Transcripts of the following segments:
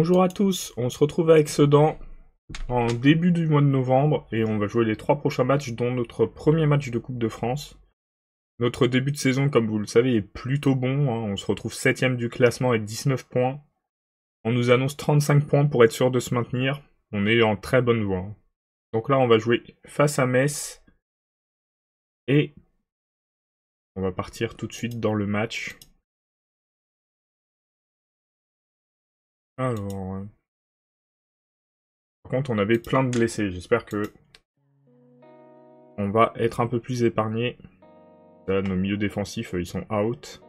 Bonjour à tous, on se retrouve avec Sedan en début du mois de novembre et on va jouer les 3 prochains matchs dont notre premier match de Coupe de France. Notre début de saison, comme vous le savez, est plutôt bon, hein. On se retrouve 7ème du classement avec 19 points. On nous annonce 35 points pour être sûr de se maintenir. On est en très bonne voie, hein. Donc là on va jouer face à Metz et on va partir tout de suite dans le match. Alors... Par contre, on avait plein de blessés. J'espère que on va être un peu plus épargné. Là, nos milieux défensifs, ils sont out.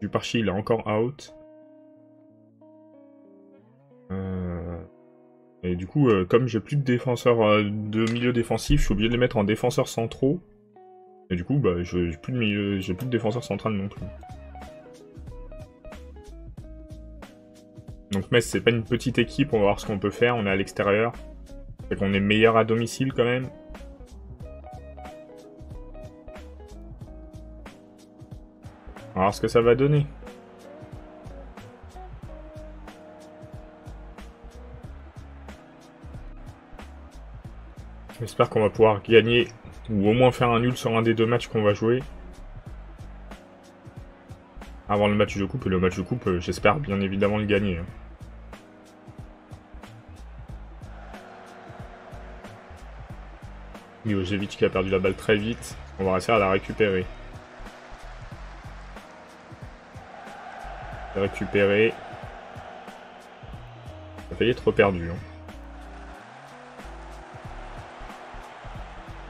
Duparchi, il est encore out. Et du coup, comme j'ai plus de défenseurs de milieu défensif, je suis obligé de les mettre en défenseurs centraux. Et du coup, bah, j'ai plus de défenseur central non plus. Donc Metz, c'est pas une petite équipe, on va voir ce qu'on peut faire, on est à l'extérieur. Fait qu'on est meilleur à domicile quand même. On va voir ce que ça va donner. J'espère qu'on va pouvoir gagner, ou au moins faire un nul sur un des deux matchs qu'on va jouer. Avant le match de coupe, et le match de coupe, j'espère bien évidemment le gagner. Milosevic qui a perdu la balle très vite. On va réussir à la récupérer. Récupérer. Ça a failli être perdu. Hein.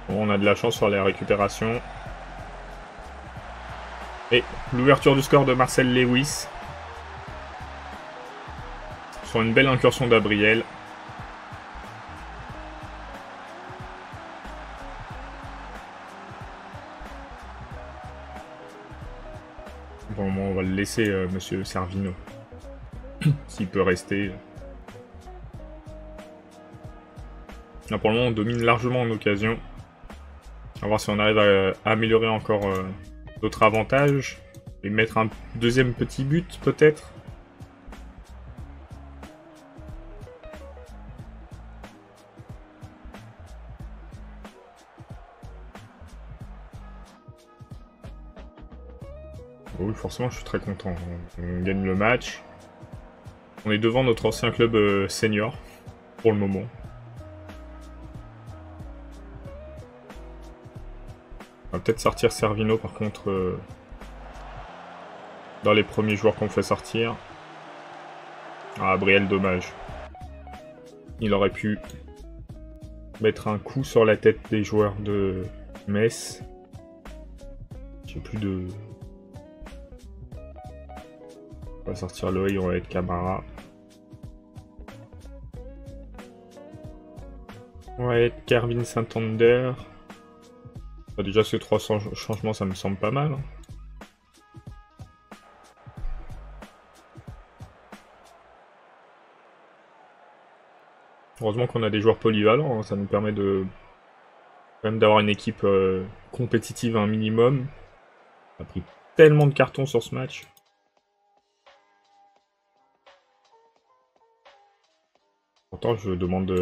Bon, on a de la chance sur les récupérations. Et l'ouverture du score de Marcel Lewis. Sur une belle incursion d'Abriel. Bon, on va le laisser, monsieur Servino. S'il peut rester. Là, pour le moment, on domine largement en occasion. On va voir si on arrive à améliorer encore d'autres avantages. Et mettre un deuxième petit but, peut-être. Oui, forcément, je suis très content. On gagne le match. On est devant notre ancien club senior, pour le moment. On va peut-être sortir Servino, par contre, dans les premiers joueurs qu'on fait sortir. Ah, Abriel, dommage. Il aurait pu mettre un coup sur la tête des joueurs de Metz. J'ai plus de... On va sortir Loïc, on va être Camara. On va être Kervin Santander. Bah, déjà ces 300 changements, ça me semble pas mal. Hein. Heureusement qu'on a des joueurs polyvalents, hein. Ça nous permet de quand même d'avoir une équipe compétitive un minimum. On a pris tellement de cartons sur ce match. Pourtant, je demande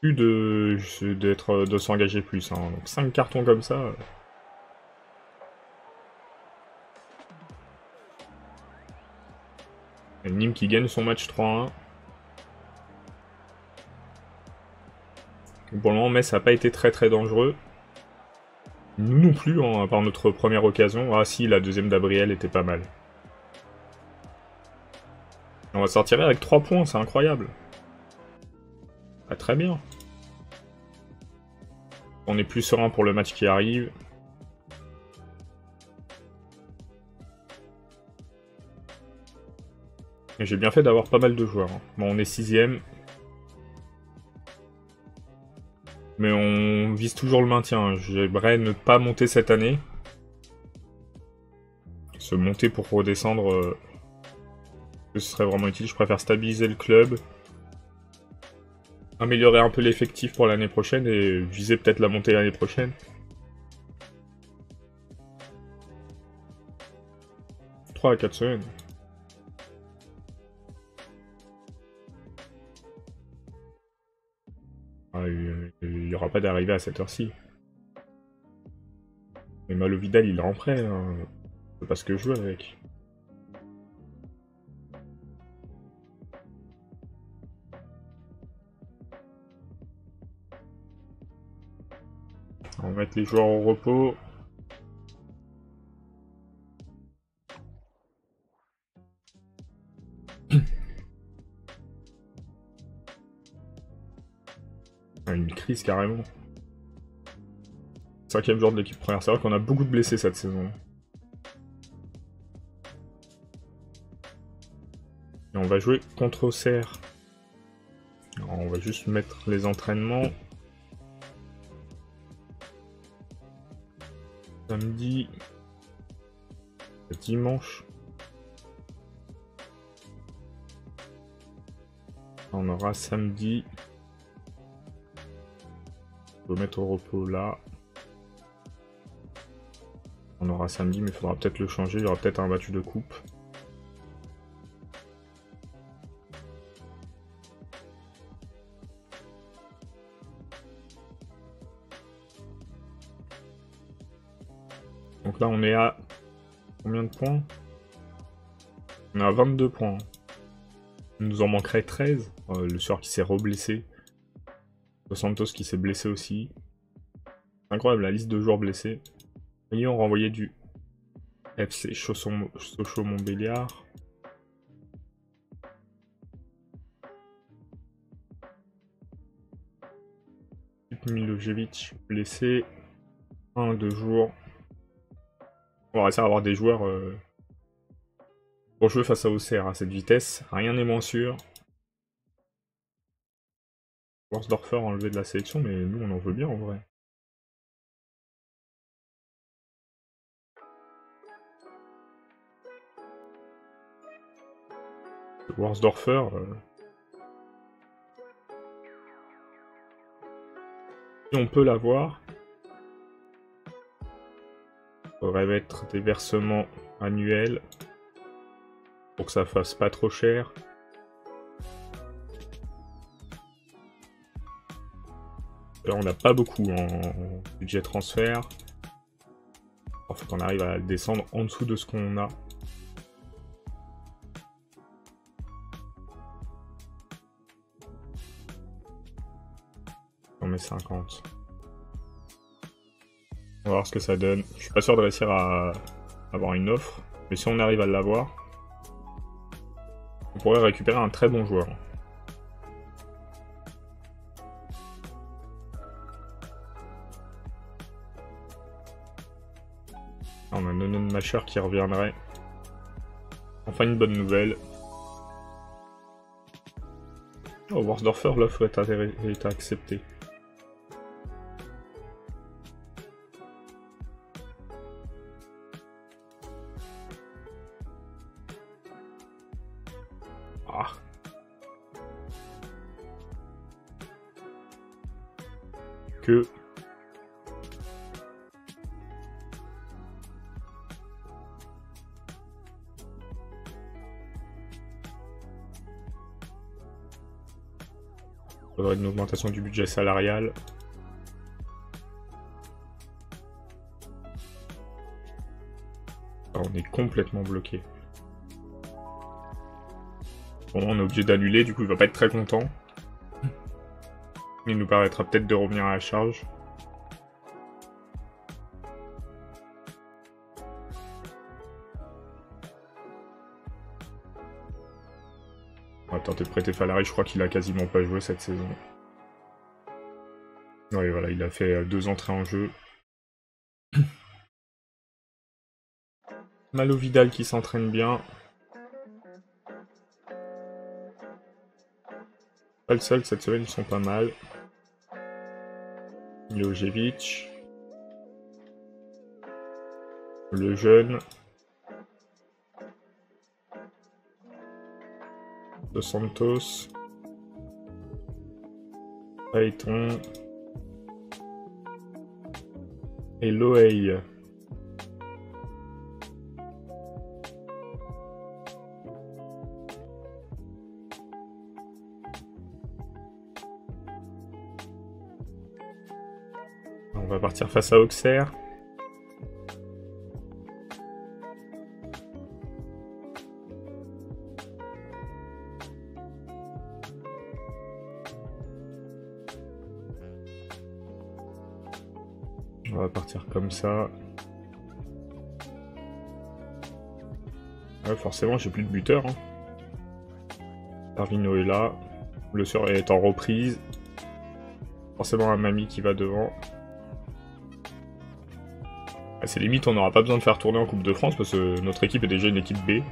plus de s'engager plus. Hein. Donc 5 cartons comme ça. Et Nîmes qui gagne son match 3-1. Pour le moment, Metz n'a pas été très dangereux. Nous non plus, hein, à part notre première occasion. Ah si, la deuxième d'Abriel était pas mal. On va sortir avec 3 points, c'est incroyable. Ah, très bien. On est plus serein pour le match qui arrive. Et j'ai bien fait d'avoir pas mal de joueurs. Hein. Bon, on est 6ème. Mais on vise toujours le maintien. J'aimerais ne pas monter cette année. Se monter pour redescendre... ce serait vraiment utile. Je préfère stabiliser le club. Améliorer un peu l'effectif pour l'année prochaine et viser peut-être la montée l'année prochaine. 3 à 4 semaines. il n'y aura pas d'arrivée à cette heure-ci. Mais Malo Vidal, il est en prêt, hein. Je sais pas ce que je joue avec. On va mettre les joueurs au repos. Une crise carrément. 5e joueur de l'équipe première. C'est vrai qu'on a beaucoup de blessés cette saison. Et on va jouer contre Auxerre. Alors, on va juste mettre les entraînements. Samedi. Dimanche. On aura samedi. On peut mettre au repos là. On aura samedi, mais il faudra peut-être le changer. Il y aura peut-être un battu de coupe. Donc là, on est à combien de points? On est à 22 points. Il nous en manquerait 13. Le soir qui s'est re-blessé. Dos Santos qui s'est blessé aussi. Incroyable la liste de joueurs blessés. Et on renvoyait du FC Sochaux-Montbéliard. Milojevic blessé. 1-2 jours. On va réussir à avoir des joueurs pour jouer face à Auxerre à cette vitesse. Rien n'est moins sûr. Worsdorfer enlevé de la sélection, mais nous on en veut bien en vrai. Worsdorfer. Si on peut l'avoir, il faudrait mettre des versements annuels pour que ça fasse pas trop cher. Là, on n'a pas beaucoup en budget transfert. Il faut qu'on arrive à descendre en dessous de ce qu'on a. On met 50. On va voir ce que ça donne. Je suis pas sûr de réussir à avoir une offre. Mais si on arrive à l'avoir, on pourrait récupérer un très bon joueur. On a Nonon Macher qui reviendrait. Enfin une bonne nouvelle. Oh, Worsdorfer, l'offre est acceptée. Ah. Que... Il faudrait une augmentation du budget salarial. Alors, on est complètement bloqué. Bon, on est obligé d'annuler, du coup il va pas être très content. Il nous paraîtra peut-être de revenir à la charge. On va tenter de prêter Falari, je crois qu'il a quasiment pas joué cette saison. Ouais, voilà, il a fait 2 entrées en jeu. Malo Vidal qui s'entraîne bien. Pas le seul, cette semaine ils sont pas mal. Milojevic. Le jeune. Dos Santos. Payton. Et Loei. va partir face à Auxerre. On va partir comme ça. Ouais, forcément, j'ai plus de buteur. Hein. Darwino est là. Le sur est en reprise. Forcément un Mamie qui va devant. Ah, c'est limite, on n'aura pas besoin de faire tourner en Coupe de France parce que notre équipe est déjà une équipe B.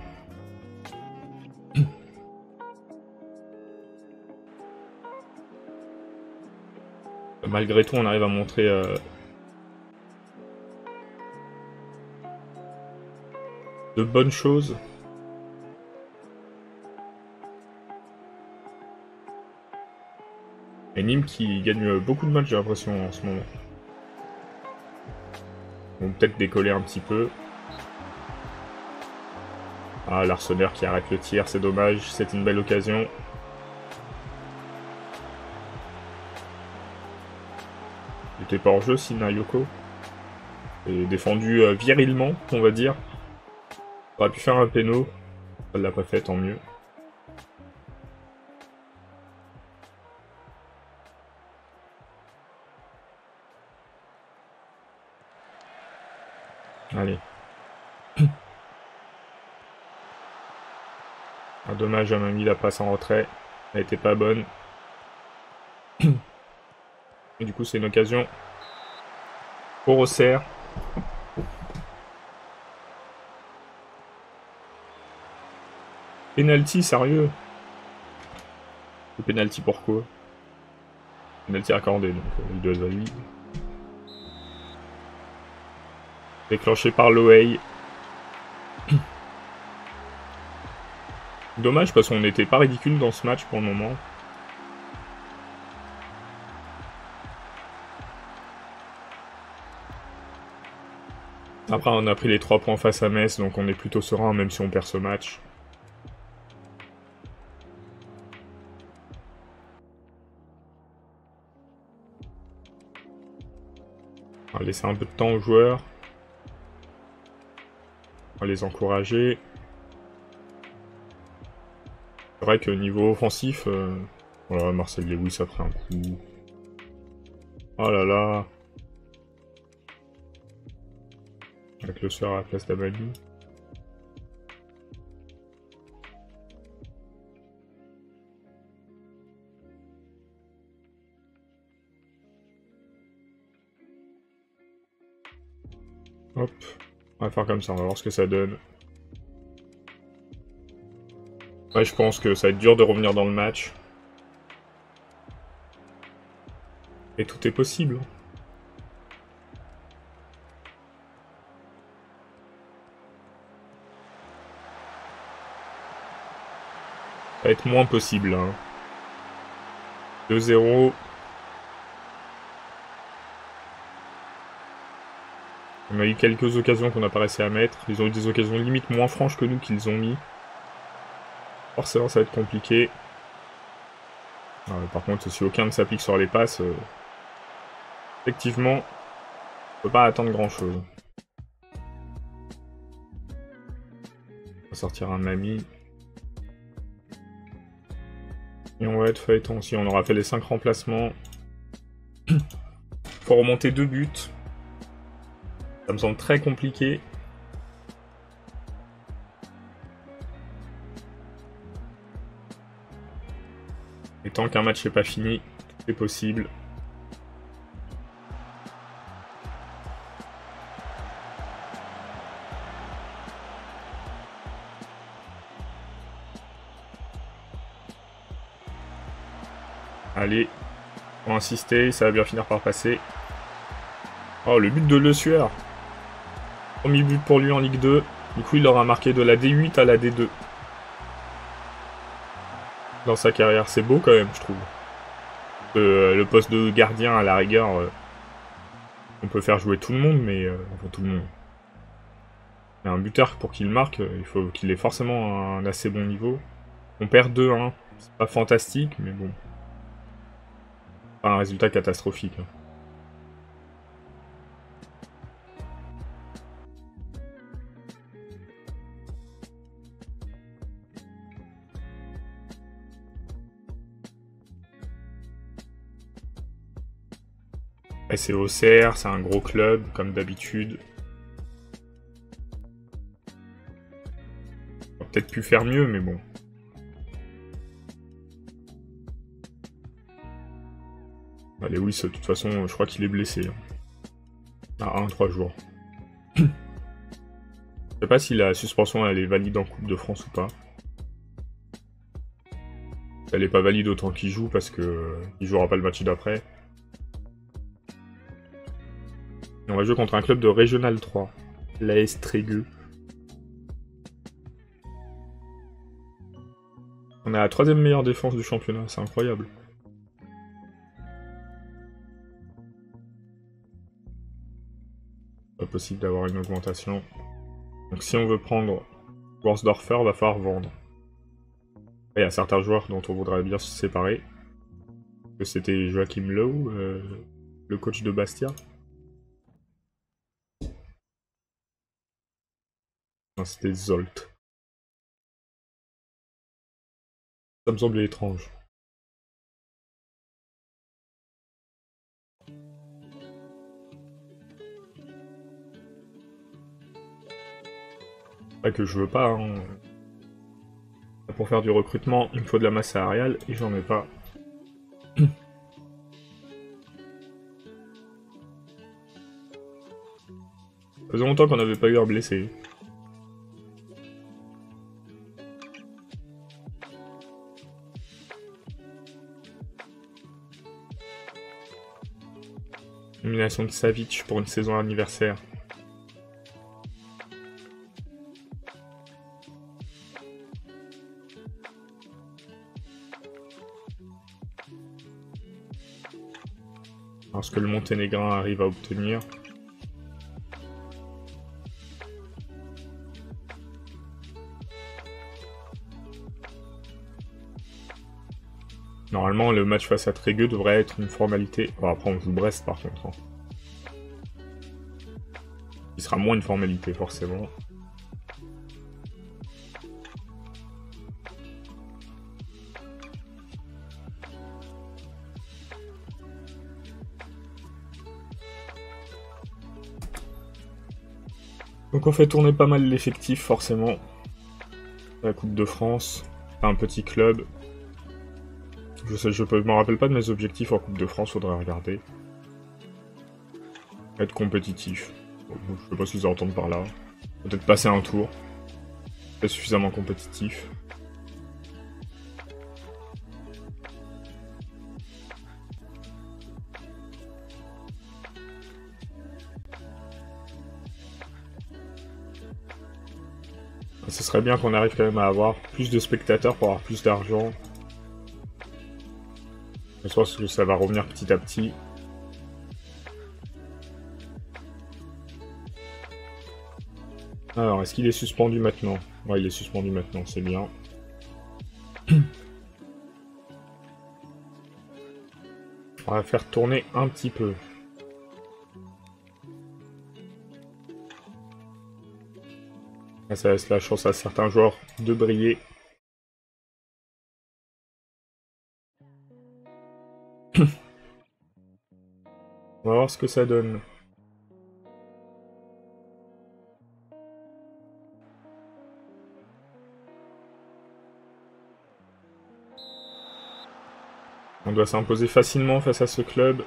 Malgré tout, on arrive à montrer de bonnes choses. Et Nîmes qui gagne beaucoup de matchs, j'ai l'impression, en ce moment. Ils vont peut-être décoller un petit peu. Ah, l'Arseneur qui arrête le tir, c'est dommage, c'est une belle occasion. Il était pas en jeu, Sinayoko. Et défendu virilement, on va dire. On aurait pu faire un péno. Elle l'a pas fait, tant mieux. Allez. Ah, dommage, elle m'a mis la passe en retrait. Elle était pas bonne. Et du coup, c'est une occasion pour Auxerre. Penalty, sérieux? Le penalty pourquoi? Penalty accordé, donc il doit être valide. Déclenché par Loei. Dommage parce qu'on n'était pas ridicule dans ce match pour le moment. Après on a pris les 3 points face à Metz, donc on est plutôt serein même si on perd ce match. On va laisser un peu de temps aux joueurs. On va les encourager. C'est vrai que niveau offensif, voilà, Marcel Lewis a pris un coup. Oh là là. Avec le sort à la place d'Amali. Hop. On va faire comme ça, on va voir ce que ça donne. Ouais, je pense que ça va être dur de revenir dans le match. Et tout est possible. Ça va être moins possible. Hein. 2-0. On a eu quelques occasions qu'on n'a pas réussi à mettre. Ils ont eu des occasions limite moins franches que nous qu'ils ont mis. Forcément, ça va être compliqué. Par contre, si aucun ne s'applique sur les passes, effectivement, on peut pas attendre grand-chose. On va sortir un Mamie. Et on va être feuilleton aussi. On aura fait les 5 remplacements. Faut remonter 2 buts. Ça me semble très compliqué. Et tant qu'un match n'est pas fini, c'est possible. Allez, on va insister, ça va bien finir par passer. Oh, le but de Le Sueur. Premier but pour lui en Ligue 2. Du coup, il aura marqué de la D8 à la D2. Dans sa carrière, c'est beau quand même, je trouve. Le poste de gardien, à la rigueur, on peut faire jouer tout le monde, mais... enfin, tout le monde. Mais un buteur, pour qu'il marque, il faut qu'il ait forcément un assez bon niveau. On perd 2-1. C'est pas fantastique, mais bon. Pas un résultat catastrophique. Hein. Et c'est Auxerre, c'est un gros club, comme d'habitude. On aurait peut-être pu faire mieux, mais bon. Allez, oui, de toute façon, je crois qu'il est blessé. À 3 jours. Je sais pas si la suspension elle est valide en Coupe de France ou pas. Elle est pas valide autant qu'il joue parce que il jouera pas le match d'après. On va jouer contre un club de Régional 3, l'AS Trégueux. On est à la 3ème meilleure défense du championnat, c'est incroyable. Pas possible d'avoir une augmentation. Donc si on veut prendre Worsdorfer, va falloir vendre. Il y a certains joueurs dont on voudrait bien se séparer. C'était Joachim Lowe, le coach de Bastia. Non, c'était Zolt. Ça me semblait étrange. Pas que je veux pas, hein. Pour faire du recrutement, il me faut de la masse salariale et j'en ai pas. Ça faisait longtemps qu'on n'avait pas eu un blessé. Nomination de Savic pour une saison anniversaire. Alors, ce que le Monténégrin arrive à obtenir. Normalement, le match face à Trégueux devrait être une formalité. Bon, après, on joue Brest par contre. Hein. Il sera moins une formalité, forcément. Donc on fait tourner pas mal l'effectif, forcément. La Coupe de France, un petit club. Je me rappelle pas de mes objectifs en Coupe de France, faudrait regarder. Être compétitif. Je sais pas ce qu'ils entendent par là. Peut-être passer un tour. Être suffisamment compétitif. Ce serait bien qu'on arrive quand même à avoir plus de spectateurs pour avoir plus d'argent. Je pense que ça va revenir petit à petit. Alors, est-ce qu'il est suspendu maintenant? Ouais, il est suspendu maintenant, c'est bien. On va faire tourner un petit peu. Ça laisse la chance à certains joueurs de briller. On va voir ce que ça donne. On doit s'imposer facilement face à ce club.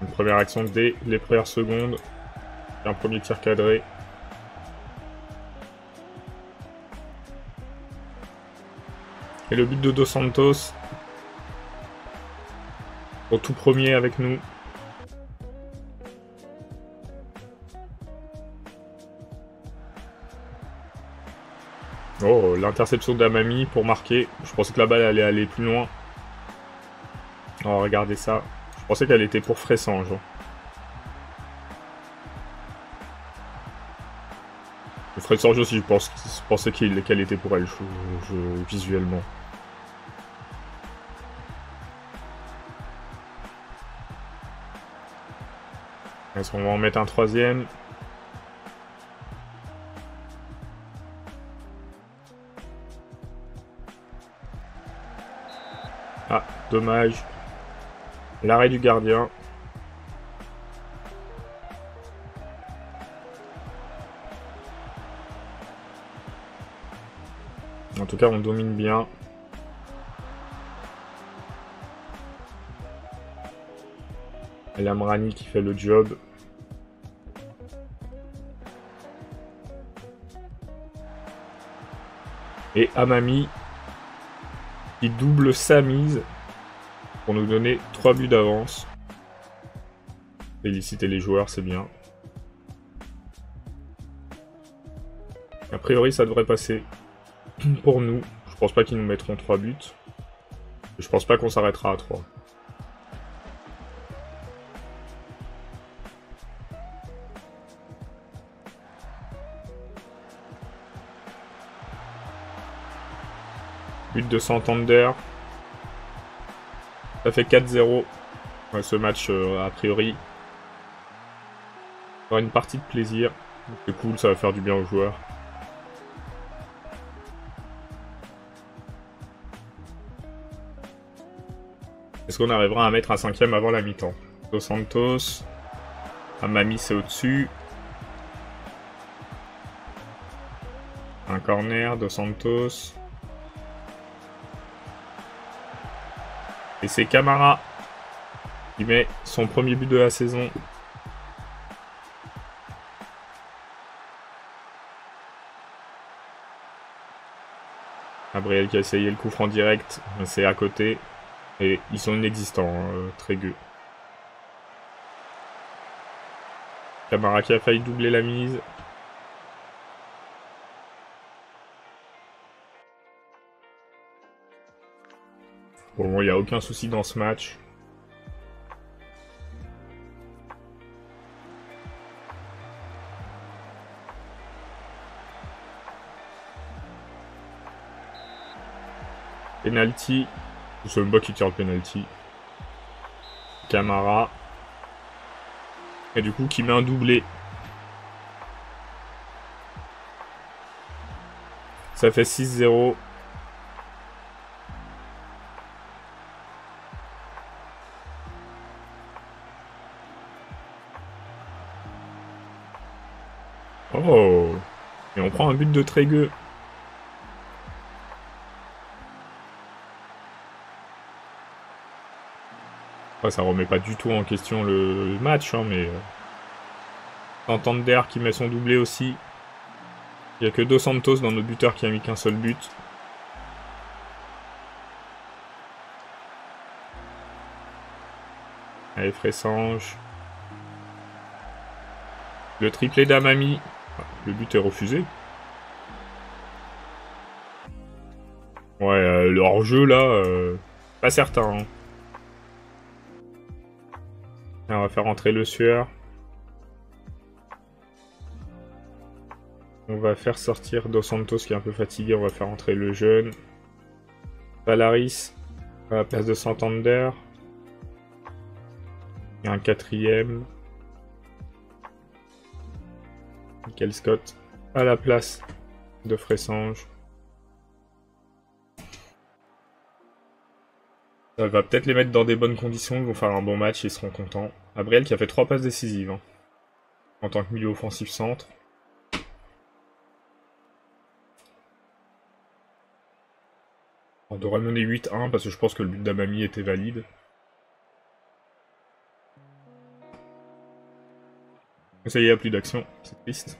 Une première action dès les premières secondes. Un premier tir cadré. Et le but de Dos Santos. Au tout premier avec nous. Oh, l'interception d'Amami pour marquer. Je pensais que la balle allait aller plus loin. Oh, regardez ça. Je pensais qu'elle était pour Fressange. Fressange aussi, je pensais qu'elle était pour elle, visuellement. Est-ce qu'on va en mettre un troisième? Ah, dommage. L'arrêt du gardien. En tout cas, on domine bien. El Amrani qui fait le job. Et Amami qui double sa mise pour nous donner 3 buts d'avance. Féliciter les joueurs, c'est bien. A priori, ça devrait passer pour nous. Je pense pas qu'ils nous mettront 3 buts. Je pense pas qu'on s'arrêtera à 3. But de Santander. Ça fait 4-0. Ouais, ce match, a priori, aura une partie de plaisir. C'est cool, ça va faire du bien aux joueurs. Est-ce qu'on arrivera à mettre un 5ème avant la mi-temps? Dos Santos. Amami, c'est au-dessus. Un corner, Dos Santos. Et c'est Camara qui met son premier but de la saison. Gabriel qui a essayé le coup franc direct, mais c'est à côté. Et ils sont inexistants, Trégueux. Camara qui a failli doubler la mise. Bon, il n'y a aucun souci dans ce match. Penalty. C'est le bas qui tire le penalty. Camara. Et du coup, qui met un doublé. Ça fait 6-0. Oh! Et on prend un but de Trégueux. Enfin, ça remet pas du tout en question le match, hein, mais... Santander qui met son doublé aussi. Il n'y a que Dos Santos dans nos buteurs qui a mis qu'un seul but. Allez, Fressange. Le triplé d'Amami. Le but est refusé. Ouais, le hors-jeu là, pas certain. Hein. Là, on va faire entrer le Sueur. On va faire sortir Dos Santos qui est un peu fatigué. On va faire entrer le jeune. Valaris à la place de Santander. Il y a un 4ème. Michael Scott à la place de Fressange. Ça va peut-être les mettre dans des bonnes conditions. Ils vont faire un bon match et ils seront contents. Gabriel qui a fait 3 passes décisives. Hein, en tant que milieu offensif centre. On devrait mener 8-1 parce que je pense que le but d'Amami était valide. Ça y est, il n'y a plus d'action. C'est triste.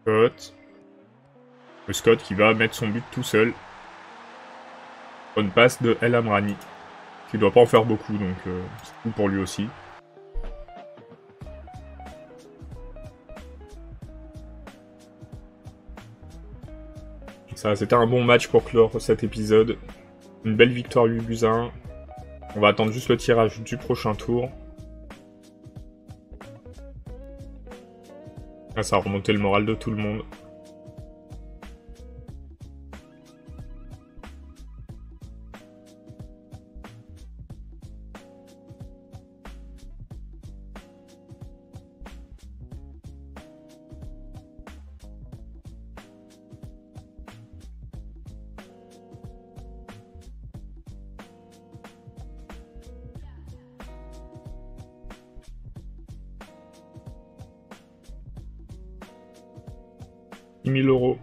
Scott. Le Scott qui va mettre son but tout seul. Bonne passe de El Amrani. Qui doit pas en faire beaucoup, donc c'est cool pour lui aussi. Ça, c'était un bon match pour clore cet épisode. Une belle victoire 8-1. On va attendre juste le tirage du prochain tour. Là, ça a remonté le moral de tout le monde. 6 000 €.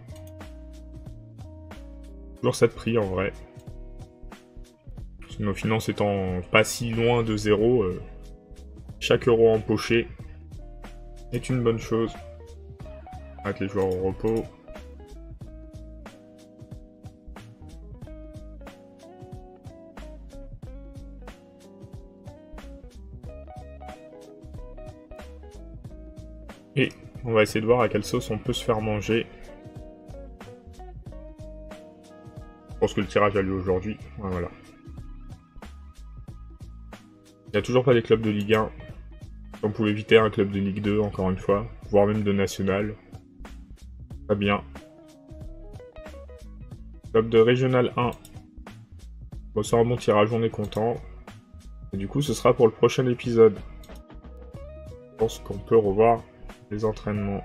Toujours cette prix en vrai. Nos finances étant pas si loin de zéro, chaque euro empoché est une bonne chose. Avec les joueurs au repos. Et on va essayer de voir à quelle sauce on peut se faire manger. Je pense que le tirage a lieu aujourd'hui. Voilà. Il n'y a toujours pas des clubs de Ligue 1. On pouvait éviter un club de Ligue 2, encore une fois. Voire même de National. Très bien. Club de Régional 1. Bon, c'est un bon tirage, on est content. Et du coup, ce sera pour le prochain épisode. Je pense qu'on peut revoir les entraînements.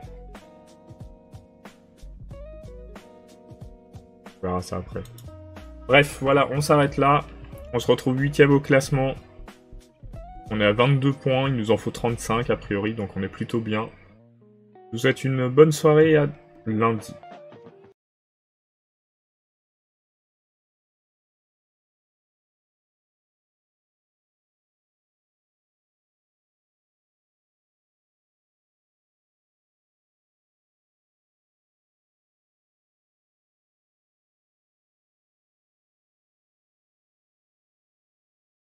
On verra ça après. Bref, voilà, on s'arrête là. On se retrouve 8ème au classement. On est à 22 points, il nous en faut 35 a priori, donc on est plutôt bien. Je vous souhaite une bonne soirée et à lundi.